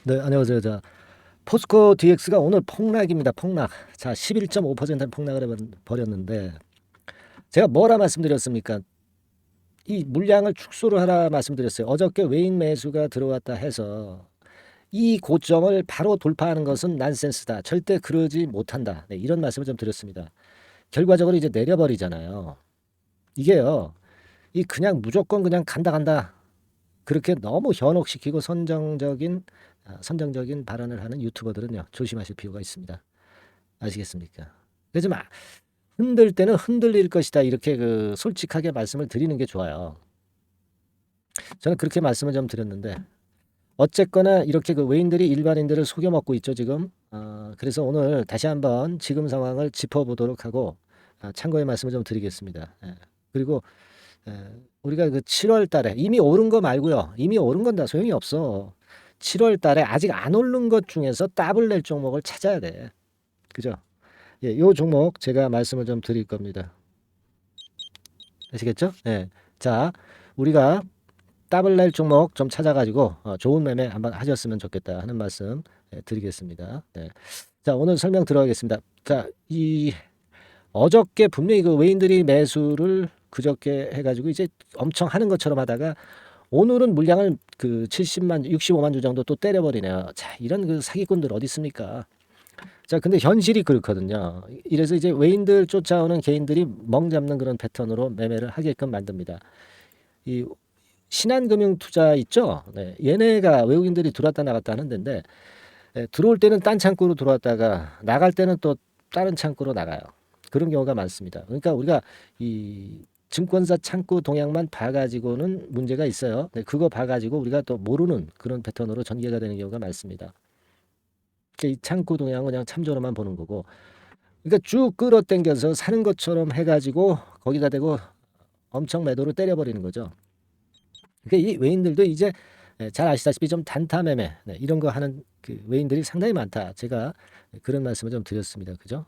네, 안녕하세요. 자, 포스코 DX가 오늘 폭락입니다. 폭락. 자, 11.5%는 폭락을 버렸는데 제가 뭐라 말씀드렸습니까? 이 물량을 축소를 하라 말씀드렸어요. 어저께 외인 매수가 들어왔다 해서 이 고점을 바로 돌파하는 것은 난센스다. 절대 그러지 못한다. 네, 이런 말씀을 좀 드렸습니다. 결과적으로 이제 내려버리잖아요. 이게요. 이 그냥 무조건 그냥 간다 간다. 그렇게 너무 현혹시키고 선정적인 발언을 하는 유튜버들은요, 조심하실 필요가 있습니다. 아시겠습니까? 그래서 막 흔들 때는 흔들릴 것이다, 이렇게 솔직하게 말씀을 드리는 게 좋아요. 저는 그렇게 말씀을 좀 드렸는데 어쨌거나 이렇게 외인들이 일반인들을 속여먹고 있죠 지금. 그래서 오늘 다시 한번 지금 상황을 짚어보도록 하고 참고의 말씀을 좀 드리겠습니다. 예. 그리고 우리가 7월 달에 이미 오른 거 말고요. 이미 오른 건 다 소용이 없어. 7월 달에 아직 안 오른 것 중에서 더블 낼 종목을 찾아야 돼. 그죠? 예, 요 종목 제가 말씀을 좀 드릴 겁니다. 아시겠죠? 예. 자, 우리가 더블 낼 종목 좀 찾아가지고 좋은 매매 한번 하셨으면 좋겠다 하는 말씀 드리겠습니다. 네. 자, 오늘 설명 들어가겠습니다. 자, 이 어저께 분명히 외인들이 매수를 그저께 해가지고 이제 엄청 하는 것처럼 하다가 오늘은 물량을 70만, 65만 주 정도 또 때려버리네요. 자, 이런 사기꾼들 어디 있습니까? 자, 근데 현실이 그렇거든요. 이래서 이제 외인들 쫓아오는 개인들이 멍 잡는 그런 패턴으로 매매를 하게끔 만듭니다. 이 신한금융투자 있죠? 네, 얘네가 외국인들이 들어왔다 나갔다 하는 데인데 들어올 때는 딴 창구로 들어왔다가 나갈 때는 또 다른 창구로 나가요. 그런 경우가 많습니다. 그러니까 우리가 이 증권사 창구 동향만 봐가지고는 문제가 있어요. 네, 그거 봐가지고 우리가 또 모르는 그런 패턴으로 전개가 되는 경우가 많습니다. 이 창구 동향은 그냥 참조로만 보는 거고, 그러니까 쭉 끌어당겨서 사는 것처럼 해가지고 거기다 대고 엄청 매도를 때려버리는 거죠. 그러니까 이 외인들도 이제 잘 아시다시피 좀 단타 매매 이런 거 하는 외인들이 상당히 많다. 제가 그런 말씀을 좀 드렸습니다. 그죠?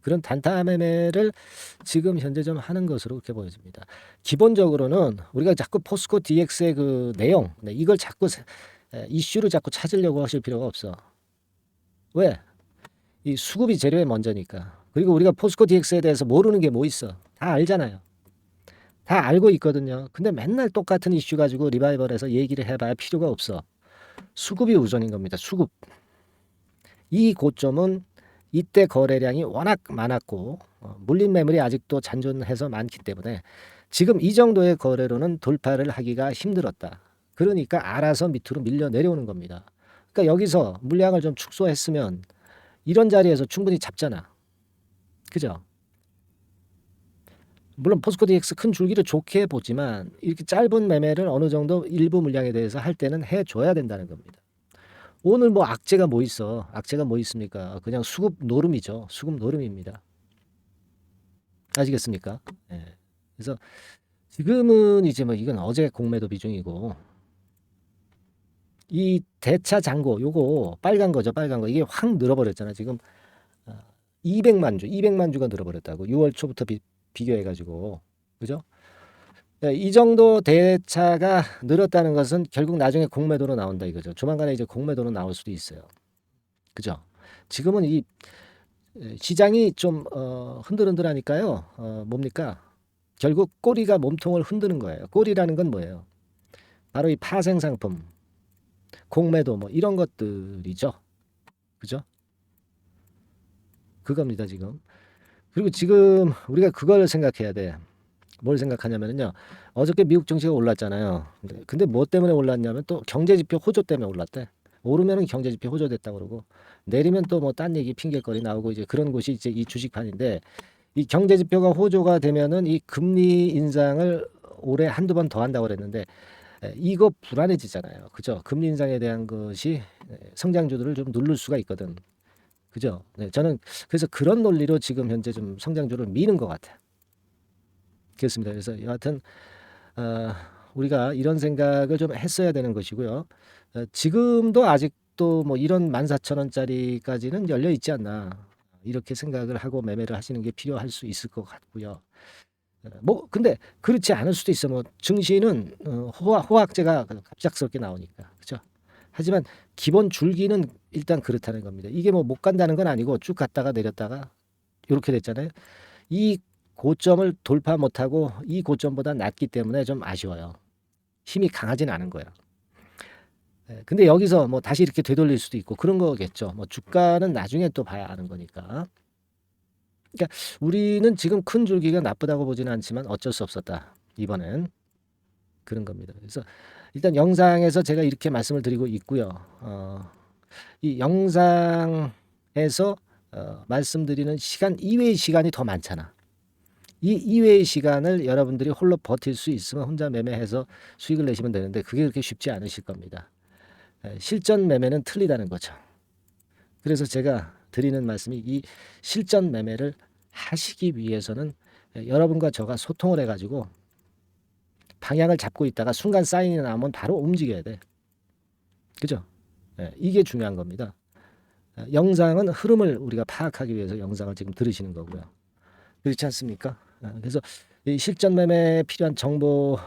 그런 단타 매매를 지금 현재 좀 하는 것으로 그렇게 보여집니다. 기본적으로는 우리가 자꾸 포스코 DX의 내용, 이걸 자꾸 이슈를 자꾸 찾으려고 하실 필요가 없어. 왜? 이 수급이 재료의 먼저니까. 그리고 우리가 포스코 DX에 대해서 모르는 게 뭐 있어? 다 알잖아요. 다 알고 있거든요. 근데 맨날 똑같은 이슈 가지고 리바이벌해서 얘기를 해봐야 필요가 없어. 수급이 우선인 겁니다. 수급. 이 고점은 이때 거래량이 워낙 많았고 물린 매물이 아직도 잔존해서 많기 때문에 지금 이 정도의 거래로는 돌파를 하기가 힘들었다. 그러니까 알아서 밑으로 밀려 내려오는 겁니다. 그러니까 여기서 물량을 좀 축소했으면 이런 자리에서 충분히 잡잖아. 그죠? 물론 포스코 DX 큰 줄기를 좋게 보지만 이렇게 짧은 매매를 어느 정도 일부 물량에 대해서 할 때는 해줘야 된다는 겁니다. 오늘 뭐 악재가 뭐 있어? 악재가 뭐 있습니까? 그냥 수급 노름이죠. 수급 노름입니다. 아시겠습니까? 예. 그래서 지금은 이제 뭐 이건 어제 공매도 비중이고 이 대차 잔고 요거 빨간 거죠. 빨간 거 이게 확 늘어버렸잖아. 지금 200만 주가 늘어버렸다고. 6월 초부터 비교해가지고 그죠? 네, 이 정도 대차가 늘었다는 것은 결국 나중에 공매도로 나온다 이거죠. 조만간에 이제 공매도로 나올 수도 있어요. 그죠? 지금은 이 시장이 좀 흔들흔들하니까요. 뭡니까? 결국 꼬리가 몸통을 흔드는 거예요. 꼬리라는 건 뭐예요? 바로 이 파생 상품, 공매도 뭐 이런 것들이죠. 그죠? 그겁니다, 지금. 그리고 지금 우리가 그걸 생각해야 돼. 뭘 생각하냐면요. 어저께 미국 증시가 올랐잖아요. 근데 뭐 때문에 올랐냐면 또 경제지표 호조 때문에 올랐대. 오르면은 경제지표 호조됐다고 그러고 내리면 또 뭐 딴 얘기 핑계거리 나오고 이제 그런 곳이 이제 이 주식판인데 이 경제지표가 호조가 되면은 이 금리 인상을 올해 한두 번 더 한다고 그랬는데 이거 불안해지잖아요. 그죠? 금리 인상에 대한 것이 성장주들을 좀 누를 수가 있거든. 그죠? 네, 저는 그래서 그런 논리로 지금 현재 좀 성장주를 미는 것 같아요. 그렇습니다. 그래서 여하튼 어, 우리가 이런 생각을 좀 했어야 되는 것이고요. 지금도 아직도 뭐 이런 14,000원짜리까지는 열려 있지 않나 이렇게 생각을 하고 매매를 하시는 게 필요할 수 있을 것 같고요. 뭐 근데 그렇지 않을 수도 있어. 뭐 증시는 호황제가 갑작스럽게 나오니까 그죠? 하지만 기본 줄기는 일단 그렇다는 겁니다. 이게 뭐 못 간다는 건 아니고 쭉 갔다가 내렸다가 이렇게 됐잖아요. 이 고점을 돌파 못하고 이 고점보다 낮기 때문에 좀 아쉬워요. 힘이 강하진 않은 거예요. 근데 여기서 뭐 다시 이렇게 되돌릴 수도 있고 그런 거겠죠. 뭐 주가는 나중에 또 봐야 하는 거니까. 그러니까 우리는 지금 큰 줄기가 나쁘다고 보지는 않지만 어쩔 수 없었다. 이번엔 그런 겁니다. 그래서 일단 영상에서 제가 이렇게 말씀을 드리고 있고요. 이 영상에서 말씀드리는 시간 이외의 시간이 더 많잖아. 이 이외의 시간을 여러분들이 홀로 버틸 수 있으면 혼자 매매해서 수익을 내시면 되는데 그게 그렇게 쉽지 않으실 겁니다. 실전 매매는 틀리다는 거죠. 그래서 제가 드리는 말씀이 이 실전 매매를 하시기 위해서는 여러분과 저가 소통을 해가지고 방향을 잡고 있다가 순간 사인이 나오면 바로 움직여야 돼. 그죠? 이게 중요한 겁니다. 영상은 흐름을 우리가 파악하기 위해서 영상을 지금 들으시는 거고요. 그렇지 않습니까? 그래서 이 실전 매매에 필요한 정보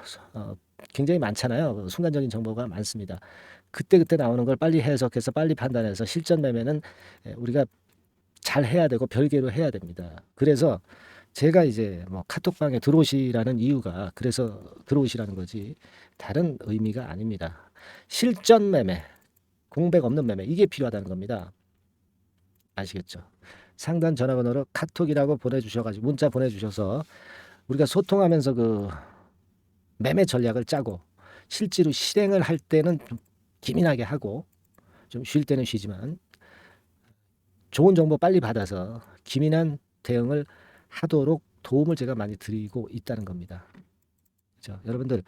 굉장히 많잖아요. 순간적인 정보가 많습니다. 그때그때 나오는 걸 빨리 해석해서 빨리 판단해서 실전 매매는 우리가 잘 해야 되고 별개로 해야 됩니다. 그래서 제가 이제 뭐 카톡방에 들어오시라는 이유가 그래서 들어오시라는 거지 다른 의미가 아닙니다. 실전 매매, 공백 없는 매매 이게 필요하다는 겁니다. 아시겠죠? 상단 전화번호로 카톡이라고 보내주셔가지고 문자 보내주셔서 우리가 소통하면서 그 매매 전략을 짜고 실제로 실행을 할 때는 좀 기민하게 하고 좀 쉴 때는 쉬지만 좋은 정보 빨리 받아서 기민한 대응을 하도록 도움을 제가 많이 드리고 있다는 겁니다. 그렇죠? 여러분들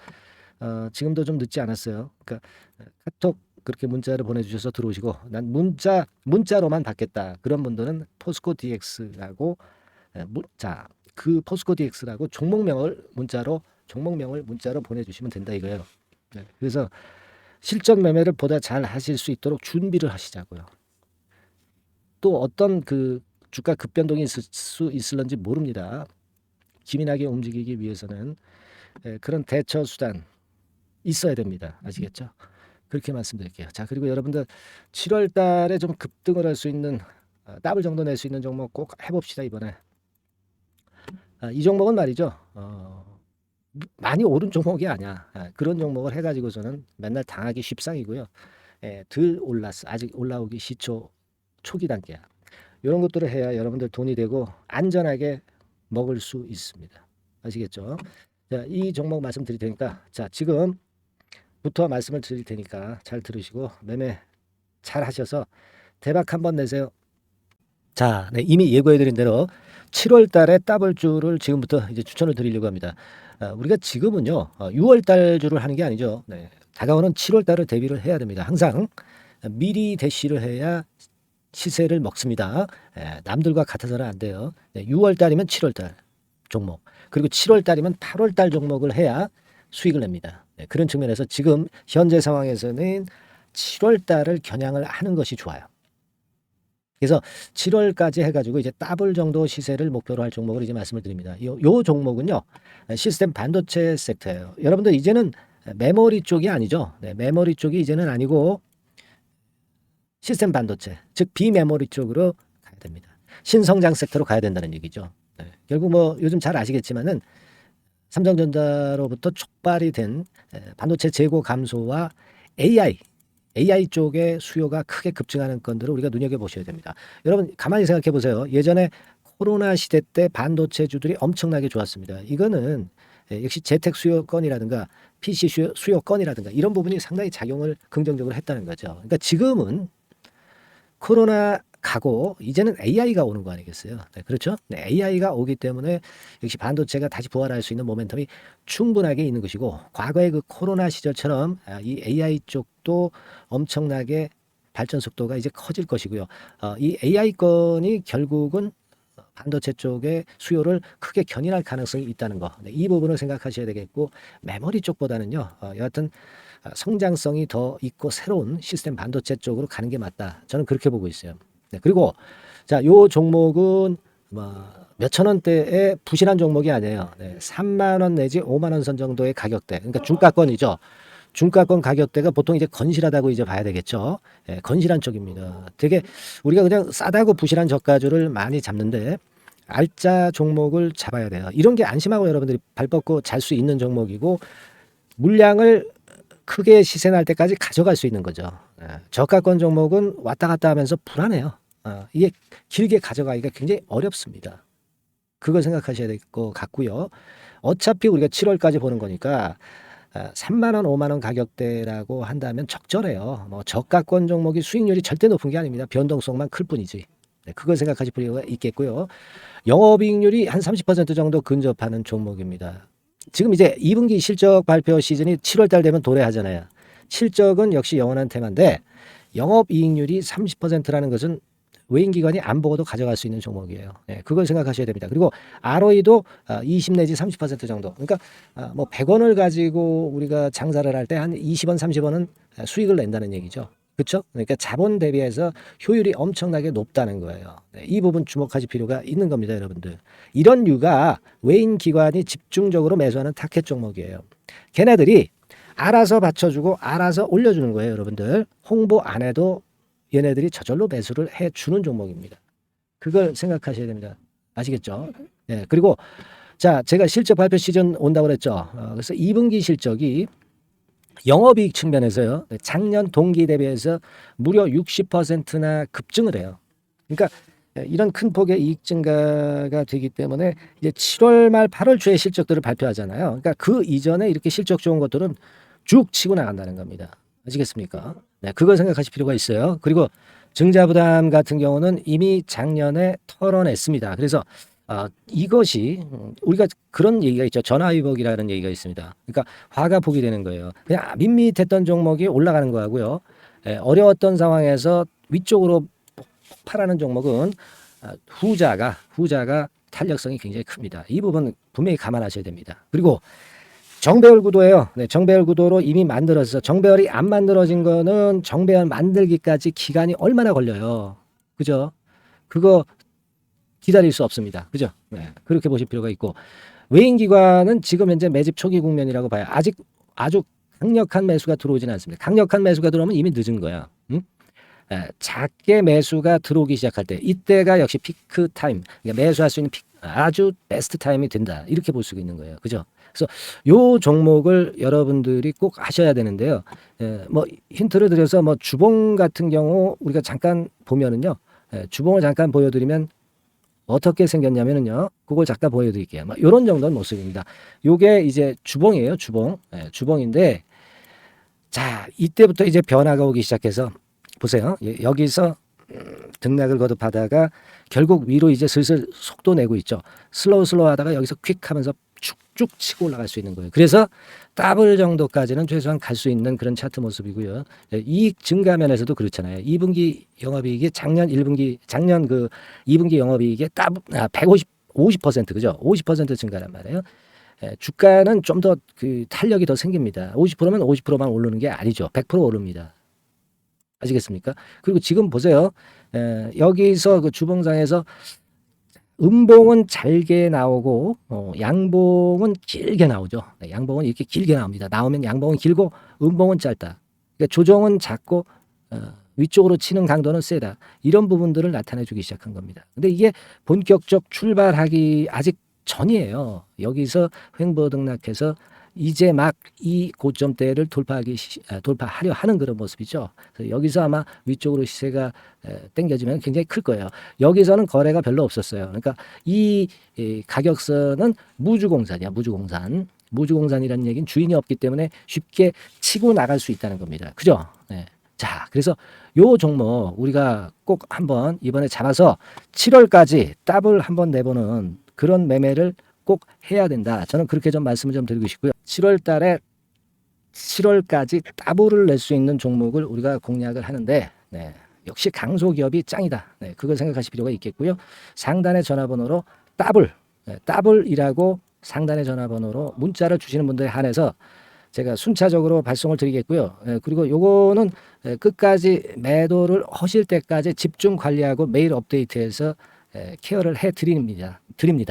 지금도 좀 늦지 않았어요. 그러니까 카톡 그렇게 문자를 보내주셔서 들어오시고 난 문자로만 받겠다 그런 분들은 포스코 DX라고 그 포스코 DX라고 종목명을 문자로 보내주시면 된다 이거예요. 그래서 실전 매매를 보다 잘 하실 수 있도록 준비를 하시자고요. 또 어떤 그 주가 급변동이 있을 수 있을런지 모릅니다. 기민하게 움직이기 위해서는 그런 대처 수단 있어야 됩니다. 아시겠죠? 그렇게 말씀드릴게요. 자, 그리고 여러분들 7월 달에 좀 급등을 할 수 있는 더블 정도 낼 수 있는 종목 꼭 해봅시다 이번에. 이 종목은 말이죠. 많이 오른 종목이 아니야. 그런 종목을 해가지고서는 맨날 당하기 쉽상이고요. 덜 올랐어. 아직 올라오기 시초 초기 단계야. 이런 것들을 해야 여러분들 돈이 되고 안전하게 먹을 수 있습니다. 아시겠죠? 자, 이 종목 말씀드릴 테니까 자 지금부터 말씀을 드릴 테니까 잘 들으시고 매매 잘 하셔서 대박 한번 내세요. 자, 네, 이미 예고해드린 대로 7월 달에 더블주를 지금부터 이제 추천을 드리려고 합니다. 우리가 지금은요, 6월 달주를 하는 게 아니죠. 네, 다가오는 7월 달을 대비를 해야 됩니다. 항상 미리 대시를 해야 시세를 먹습니다. 남들과 같아서는 안 돼요. 6월 달이면 7월 달 종목, 그리고 7월 달이면 8월 달 종목을 해야 수익을 냅니다. 그런 측면에서 지금 현재 상황에서는 7월 달을 겨냥을 하는 것이 좋아요. 그래서 7월까지 해가지고 이제 더블 정도 시세를 목표로 할 종목을 이제 말씀을 드립니다. 요 종목은요, 시스템 반도체 섹터예요. 여러분들 이제는 메모리 쪽이 아니죠. 네, 메모리 쪽이 이제는 아니고 시스템 반도체, 즉 비메모리 쪽으로 가야 됩니다. 신성장 섹터로 가야 된다는 얘기죠. 네, 결국 뭐 요즘 잘 아시겠지만은 삼성전자로부터 촉발이 된 반도체 재고 감소와 AI 쪽의 수요가 크게 급증하는 건들을 우리가 눈여겨보셔야 됩니다. 여러분 가만히 생각해 보세요. 예전에 코로나 시대 때 반도체주들이 엄청나게 좋았습니다. 이거는 역시 재택 수요건이라든가 PC 수요건이라든가 이런 부분이 상당히 작용을 긍정적으로 했다는 거죠. 그러니까 지금은 코로나 가고 이제는 AI가 오는 거 아니겠어요? 네, 그렇죠? 네, AI가 오기 때문에 역시 반도체가 다시 부활할 수 있는 모멘텀이 충분하게 있는 것이고 과거의 그 코로나 시절처럼 이 AI 쪽도 엄청나게 발전 속도가 이제 커질 것이고요. 이 AI 건이 결국은 반도체 쪽의 수요를 크게 견인할 가능성이 있다는 거. 네, 이 부분을 생각하셔야 되겠고 메모리 쪽보다는요. 여하튼 성장성이 더 있고 새로운 시스템 반도체 쪽으로 가는 게 맞다. 저는 그렇게 보고 있어요. 네, 그리고 자, 요 종목은 뭐 몇천 원대의 부실한 종목이 아니에요. 네, 3만 원 내지 5만 원 선 정도의 가격대. 그러니까 중가권이죠. 중가권 가격대가 보통 이제 건실하다고 이제 봐야 되겠죠. 예, 건실한 쪽입니다. 되게 우리가 그냥 싸다고 부실한 저가주를 많이 잡는데 알짜 종목을 잡아야 돼요. 이런 게 안심하고 여러분들이 발 뻗고 잘 수 있는 종목이고 물량을 크게 시세 날 때까지 가져갈 수 있는 거죠. 예, 저가권 종목은 왔다 갔다 하면서 불안해요. 이게 길게 가져가기가 굉장히 어렵습니다. 그걸 생각하셔야 될 것 같고요. 어차피 우리가 7월까지 보는 거니까 3만 원, 5만 원 가격대라고 한다면 적절해요. 뭐 저가권 종목이 수익률이 절대 높은 게 아닙니다. 변동성만 클 뿐이지. 네, 그걸 생각하실 필요가 있겠고요. 영업이익률이 한 30% 정도 근접하는 종목입니다. 지금 이제 2분기 실적 발표 시즌이 7월 달 되면 도래하잖아요. 실적은 역시 영원한 테마인데 영업이익률이 30%라는 것은 외인기관이 안 보고도 가져갈 수 있는 종목이에요. 네, 그걸 생각하셔야 됩니다. 그리고 ROE도 20 내지 30% 정도. 그러니까 뭐 100원을 가지고 우리가 장사를 할 때 한 20원, 30원은 수익을 낸다는 얘기죠. 그렇죠? 그러니까 자본 대비해서 효율이 엄청나게 높다는 거예요. 네, 이 부분 주목하실 필요가 있는 겁니다, 여러분들. 이런 류가 외인 기관이 집중적으로 매수하는 타겟 종목이에요. 걔네들이 알아서 받쳐주고 알아서 올려주는 거예요, 여러분들. 홍보 안 해도 얘네들이 저절로 매수를 해주는 종목입니다. 그걸 생각하셔야 됩니다. 아시겠죠? 네, 그리고 자, 제가 실적 발표 시즌 온다고 그랬죠. 그래서 2분기 실적이 영업이익 측면에서요. 작년 동기 대비해서 무려 60%나 급증을 해요. 그러니까 이런 큰 폭의 이익 증가가 되기 때문에 이제 7월 말 8월 초에 실적들을 발표하잖아요. 그러니까 그 이전에 이렇게 실적 좋은 것들은 쭉 치고 나간다는 겁니다. 아시겠습니까? 네, 그걸 생각하실 필요가 있어요. 그리고 증자부담 같은 경우는 이미 작년에 털어냈습니다. 그래서 이것이 우리가 그런 얘기가 있죠. 전화위복이라는 얘기가 있습니다. 그러니까 화가 복이 되는 거예요. 그냥 밋밋했던 종목이 올라가는 거하고요. 어려웠던 상황에서 위쪽으로 폭발하는 종목은 후자가 탄력성이 굉장히 큽니다. 이 부분 분명히 감안하셔야 됩니다. 그리고 정배열 구도예요. 네, 정배열 구도로 이미 만들어서 정배열이 안 만들어진 거는 정배열 만들기까지 기간이 얼마나 걸려요. 그죠? 그거 기다릴 수 없습니다. 그죠? 네, 그렇게 보실 필요가 있고 외인기관은 지금 현재 매집 초기 국면이라고 봐요. 아직 아주 강력한 매수가 들어오지는 않습니다. 강력한 매수가 들어오면 이미 늦은 거야. 응? 작게 매수가 들어오기 시작할 때 이때가 역시 피크 타임, 그러니까 매수할 수 있는 아주 베스트 타임이 된다. 이렇게 볼 수 있는 거예요. 그죠? 그래서 요 종목을 여러분들이 꼭 하셔야 되는데요. 뭐 힌트를 드려서 뭐 주봉 같은 경우 우리가 잠깐 보면은요. 주봉을 잠깐 보여드리면 어떻게 생겼냐면은요. 그걸 잠깐 보여드릴게요. 뭐 이런 정도는 모습입니다. 요게 이제 주봉이에요. 주봉. 주봉인데 자 이때부터 이제 변화가 오기 시작해서 보세요. 여기서 등락을 거듭하다가 결국 위로 이제 슬슬 속도 내고 있죠. 슬로우 하다가 여기서 퀵 하면서 쭉쭉 치고 올라갈 수 있는 거예요. 그래서 더블 정도까지는 최소한 갈 수 있는 그런 차트 모습이고요. 이익 증가 면에서도 그렇잖아요. 2분기 영업이익이 작년 그 2분기 영업이익의 50% 그죠? 50% 증가란 말이에요. 주가는 좀 더 그 탄력이 더 생깁니다. 50%면 50%만 오르는 게 아니죠. 100% 오릅니다. 아시겠습니까? 그리고 지금 보세요. 여기서 그 주봉상에서 음봉은 잘게 나오고 양봉은 길게 나오죠. 양봉은 이렇게 길게 나옵니다. 나오면 양봉은 길고 음봉은 짧다. 그러니까 조정은 작고 위쪽으로 치는 강도는 세다. 이런 부분들을 나타내 주기 시작한 겁니다. 근데 이게 본격적 출발하기 아직 전이에요. 여기서 횡보 등락해서 이제 막 이 고점대를 돌파하려 하는 그런 모습이죠. 그래서 여기서 아마 위쪽으로 시세가 당겨지면 굉장히 클 거예요. 여기서는 거래가 별로 없었어요. 그러니까 이 가격선은 무주공산이야. 무주공산이라는 얘기는 주인이 없기 때문에 쉽게 치고 나갈 수 있다는 겁니다. 그죠? 네. 자, 그래서 요 종목 우리가 꼭 한번 이번에 잡아서 7월까지 더블 한번 내보는 그런 매매를 꼭 해야 된다. 저는 그렇게 좀 말씀을 좀 드리고 싶고요. 7월 달에 7월까지 더블을 낼 수 있는 종목을 우리가 공략을 하는데 네, 역시 강소기업이 짱이다. 네, 그걸 생각하실 필요가 있겠고요. 상단의 전화번호로 더블이라고 상단의 전화번호로 문자를 주시는 분들에 한해서 제가 순차적으로 발송을 드리겠고요. 그리고 요거는 끝까지 매도를 하실 때까지 집중 관리하고 매일 업데이트해서 케어를 해 드립니다.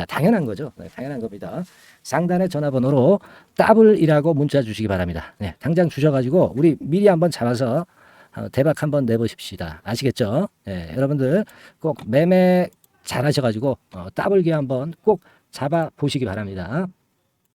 당연한 거죠. 네, 당연한 겁니다. 상단의 전화번호로 더블이라고 문자 주시기 바랍니다. 네, 당장 주셔가지고 우리 미리 한번 잡아서 대박 한번 내보십시다. 아시겠죠? 네, 여러분들 꼭 매매 잘하셔가지고 더블 기회 한번 꼭 잡아 보시기 바랍니다.